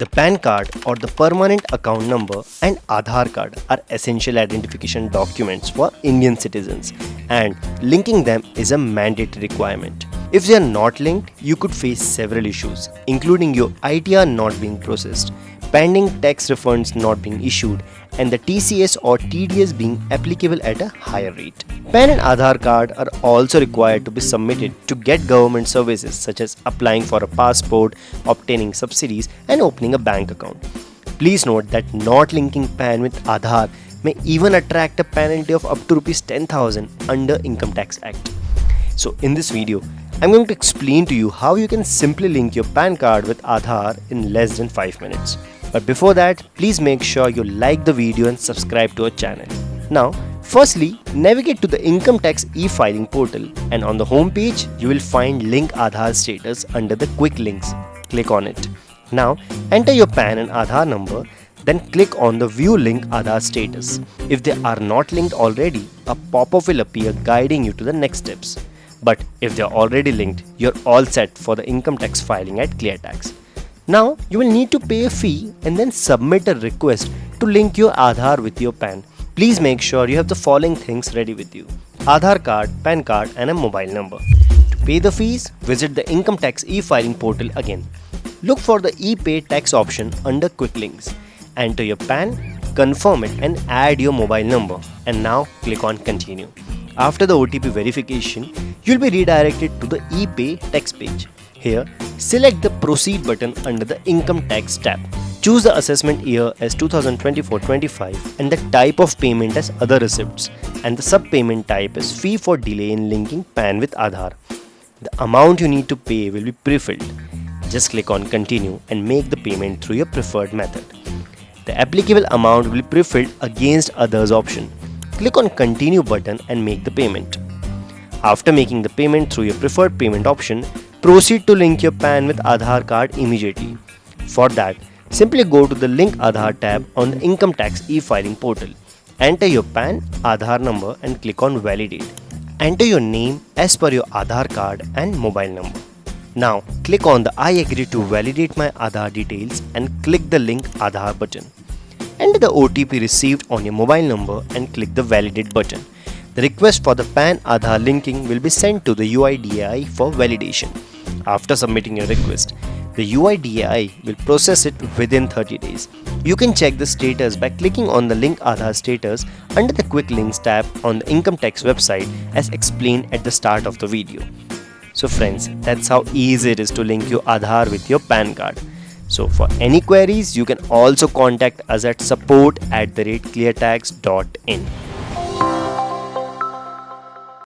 The PAN card or the permanent account number and Aadhaar card are essential identification documents for Indian citizens, and linking them is a mandatory requirement. If they are not linked, you could face several issues, including your ITR not being processed, pending tax refunds not being issued, and the TCS or TDS being applicable at a higher rate. PAN and Aadhaar card are also required to be submitted to get government services such as applying for a passport, obtaining subsidies, and opening a bank account. Please note that not linking PAN with Aadhaar may even attract a penalty of up to Rs 10,000 under Income Tax Act. So in this video, I'm going to explain to you how you can simply link your PAN card with Aadhaar in less than 5 minutes. But before that, please make sure you like the video and subscribe to our channel. Now, firstly, navigate to the Income Tax e-filing portal, and on the home page, you will find Link Aadhaar status under the quick links. Click on it. Now, enter your PAN and Aadhaar number, then click on the View Link Aadhaar status. If they are not linked already, a pop-up will appear guiding you to the next steps. But if they are already linked, you're all set for the income tax filing at ClearTax. Now, you will need to pay a fee and then submit a request to link your Aadhaar with your PAN. Please make sure you have the following things ready with you: Aadhaar card, PAN card, and a mobile number. To pay the fees, visit the Income Tax e-filing portal again. Look for the e-pay tax option under quick links. Enter your PAN, confirm it, and add your mobile number. And now click on continue. After the OTP verification, you'll be redirected to the e-pay tax page. Here, select the Proceed button under the Income Tax tab. Choose the assessment year as 2024-25 and the type of payment as Other Receipts, and the sub-payment type as Fee for delay in linking PAN with Aadhaar. The amount you need to pay will be pre-filled. Just click on Continue and make the payment through your preferred method. The applicable amount will be pre-filled against Others option. Click on Continue button and make the payment. After making the payment through your preferred payment option, proceed to link your PAN with Aadhaar card immediately. For that, simply go to the Link Aadhaar tab on the Income Tax e-filing portal. Enter your PAN, Aadhaar number and click on Validate. Enter your name as per your Aadhaar card and mobile number. Now, click on the I agree to validate my Aadhaar details and click the Link Aadhaar button. Enter the OTP received on your mobile number and click the Validate button. The request for the PAN Aadhaar linking will be sent to the UIDAI for validation. After submitting your request, the UIDAI will process it within 30 days. You can check the status by clicking on the Link Aadhaar status under the Quick Links tab on the Income Tax website as explained at the start of the video. So friends, that's how easy it is to link your Aadhaar with your PAN card. So for any queries, you can also contact us at support@cleartax.in.